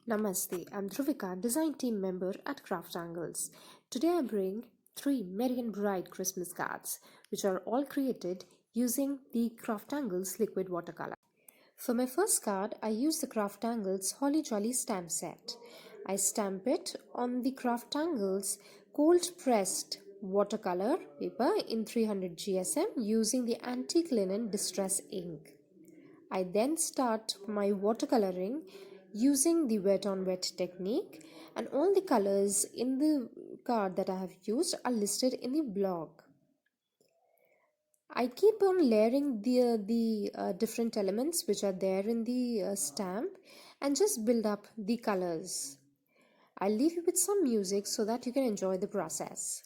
Namaste, I'm Dhruvika, design team member at Craft Angles. Today I bring three merry and bright Christmas cards, which are all created using the Craft Angles liquid watercolor. For my first card, I use the Craft Angles Holly Jolly stamp set. I stamp it on the Craft Angles cold pressed watercolor paper in 300 GSM using the antique linen distress ink. I then start my watercoloring using the wet on wet technique, and all the colors in the card that I have used are listed in the blog. I keep on layering the different elements which are there in the stamp and just build up the colors. I'll leave you with some music so that you can enjoy the process.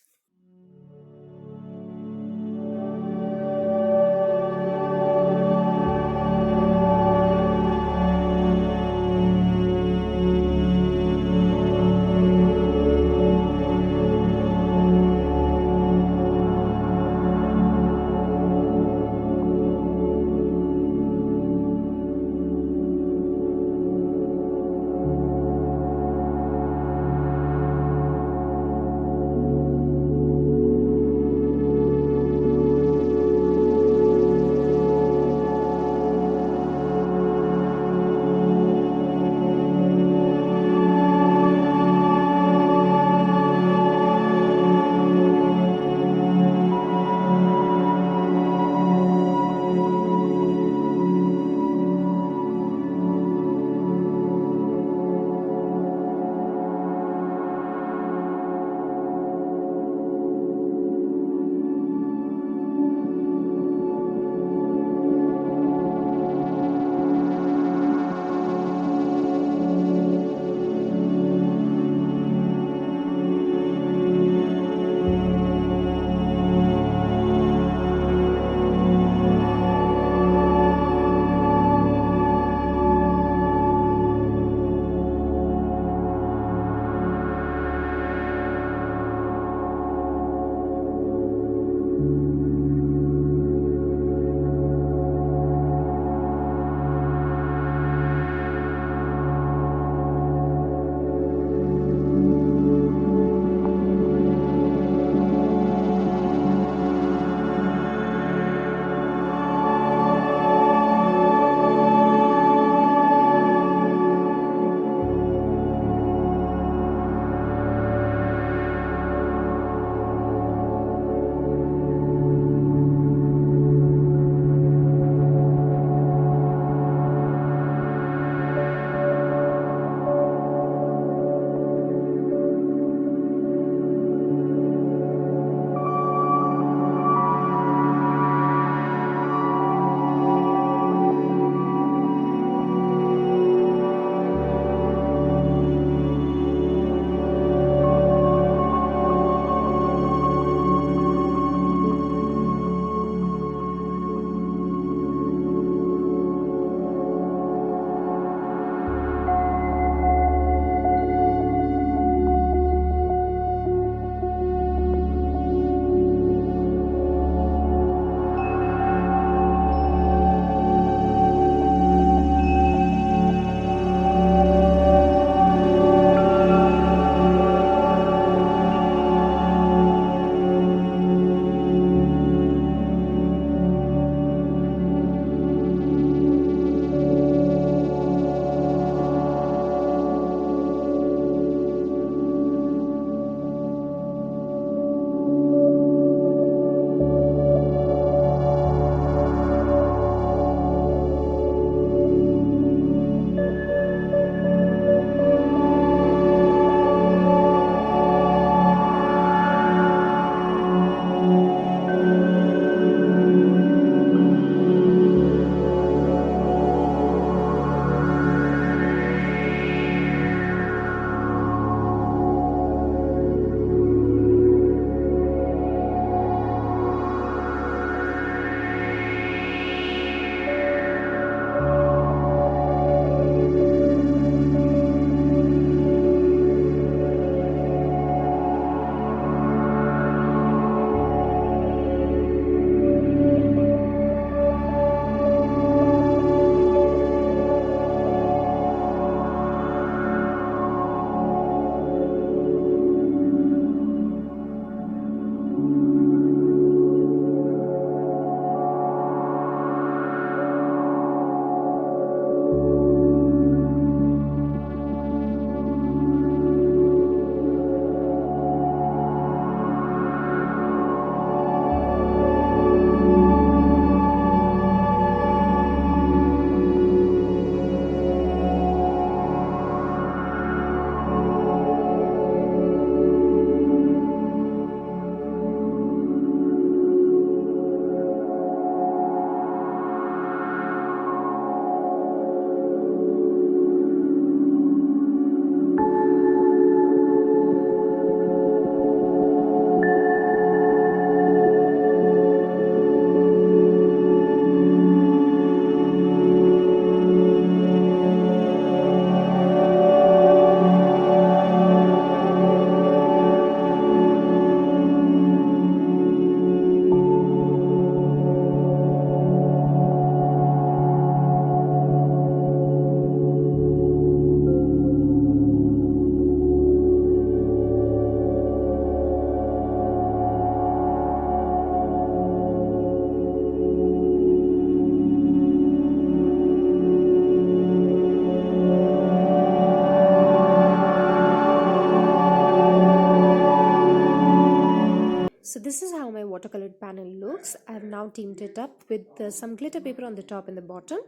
So this is how my watercolored panel looks. I have now teamed it up with some glitter paper on the top and the bottom,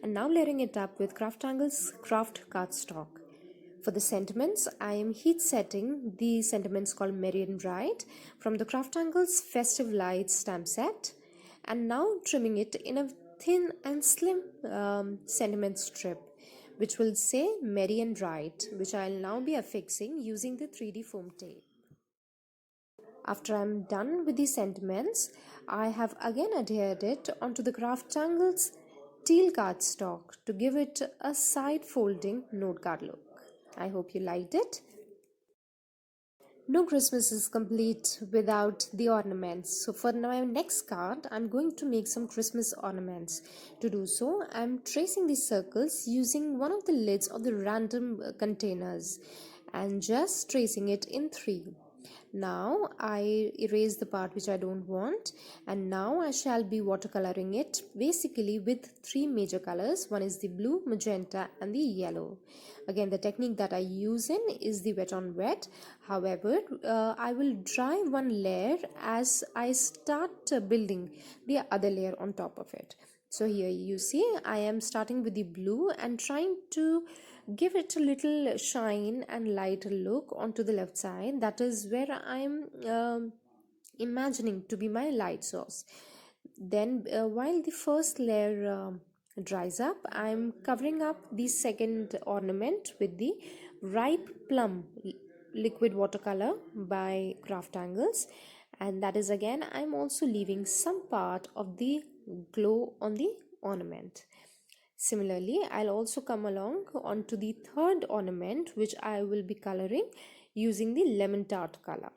and now layering it up with Craftangle's craft cardstock. For the sentiments, I am heat setting the sentiments called Merry and Bright from the Craftangle's Festive Lights stamp set, and now trimming it in a thin and slim sentiment strip which will say Merry and Bright, which I'll now be affixing using the 3D foam tape. After I'm done with the sentiments, I have again adhered it onto the Craftangle's teal cardstock to give it a side folding note card look. I hope you liked it. No Christmas is complete without the ornaments. So for my next card, I'm going to make some Christmas ornaments. To do so, I'm tracing the circles using one of the lids of the random containers and just tracing it in 3. Now I erase the part which I don't want, and now I shall be watercoloring it basically with 3 major colors. One is the blue, magenta and the yellow. Again, the technique that I use in is the wet on wet. However, I will dry one layer as I start building the other layer on top of it. So here you see I am starting with the blue and trying to give it a little shine and lighter look onto the left side. That is where I am imagining to be my light source. Then while the first layer dries up, I am covering up the second ornament with the ripe plum liquid watercolor by Craftangles, and that is again I'm also leaving some part of the glow on the ornament. Similarly, I'll also come along onto the third ornament, which I will be coloring using the lemon tart color.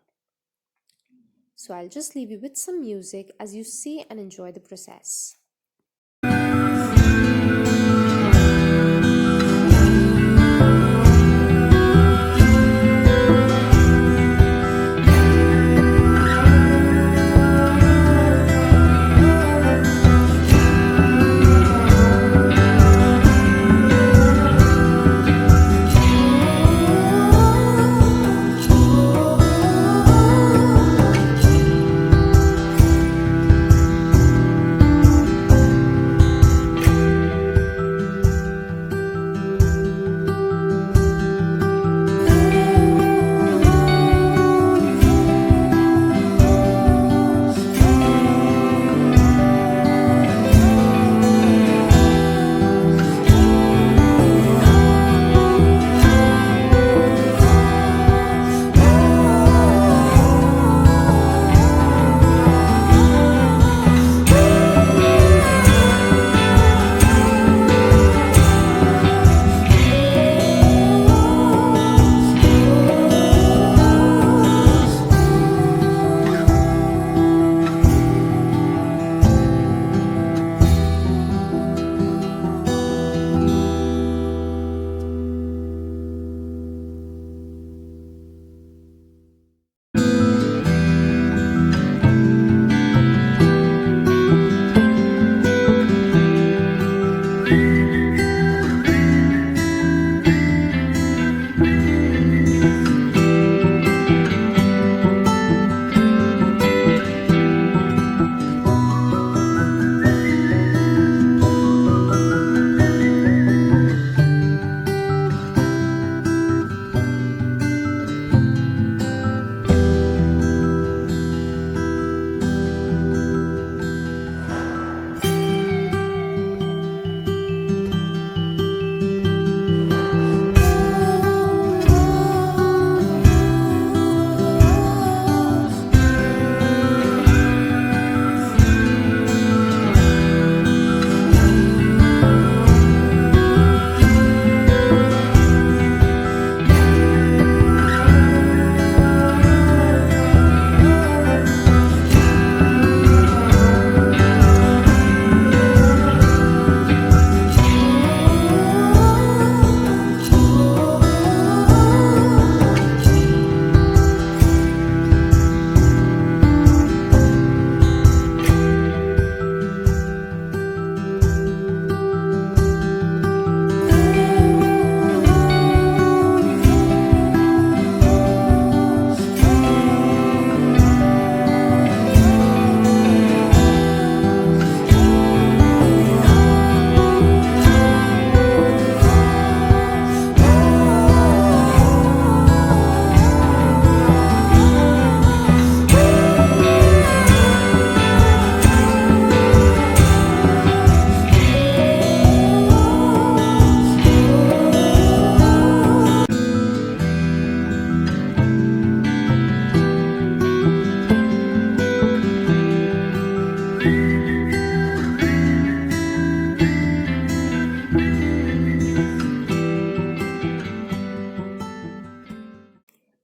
So I'll just leave you with some music as you see and enjoy the process.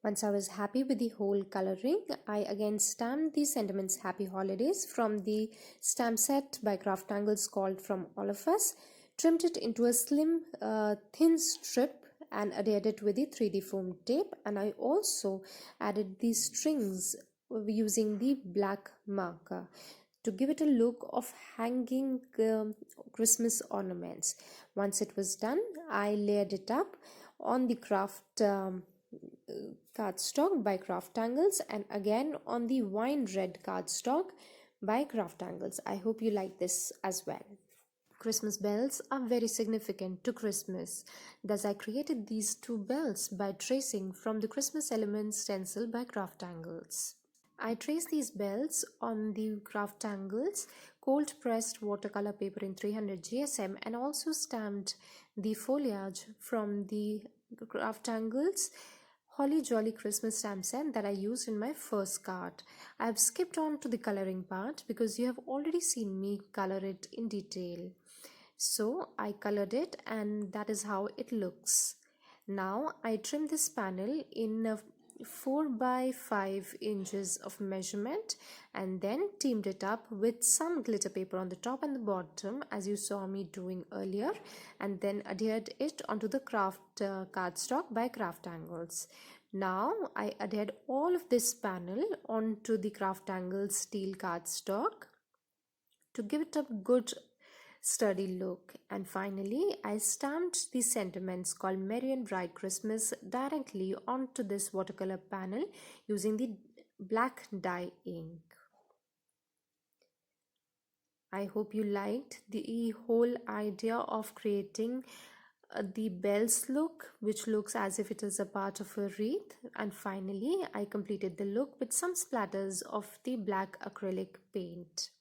Once I was happy with the whole coloring, I again stamped the Sentiments Happy Holidays from the stamp set by Craftangles called From All of Us, trimmed it into a slim, thin strip and adhered it with the 3D foam tape, and I also added the strings using the black marker to give it a look of hanging Christmas ornaments. Once it was done, I layered it up on the cardstock by Craftangles and again on the wine red cardstock by Craftangles. I hope you like this as well. Christmas bells are very significant to Christmas. Thus, I created these two bells by tracing from the Christmas Elements stencil by Craftangles. I traced these bells on the Craftangles cold pressed watercolor paper in 300 GSM and also stamped the foliage from the Craftangles Holly Jolly Christmas stamp set that I used in my first card. I have skipped on to the coloring part because you have already seen me color it in detail. So I colored it and that is how it looks. Now I trimmed this panel in 4 by 5 inches of measurement and then teamed it up with some glitter paper on the top and the bottom as you saw me doing earlier, and then adhered it onto the cardstock by Craftangles. Now I adhered all of this panel onto the Craftangles steel cardstock to give it a good sturdy look, and finally I stamped the sentiments called Merry and Bright Christmas directly onto this watercolor panel using the black dye ink. I hope you liked the whole idea of creating the bells look, which looks as if it is a part of a wreath, and finally I completed the look with some splatters of the black acrylic paint.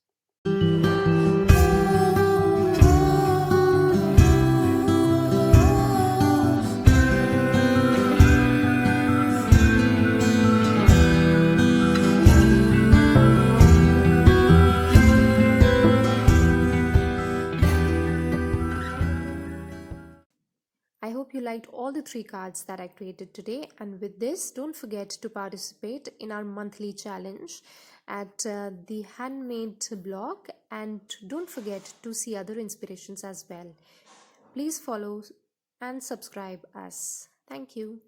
I hope you liked all the 3 cards that I created today, and with this don't forget to participate in our monthly challenge at the handmade blog, and don't forget to see other inspirations as well. Please follow and subscribe us. Thank you.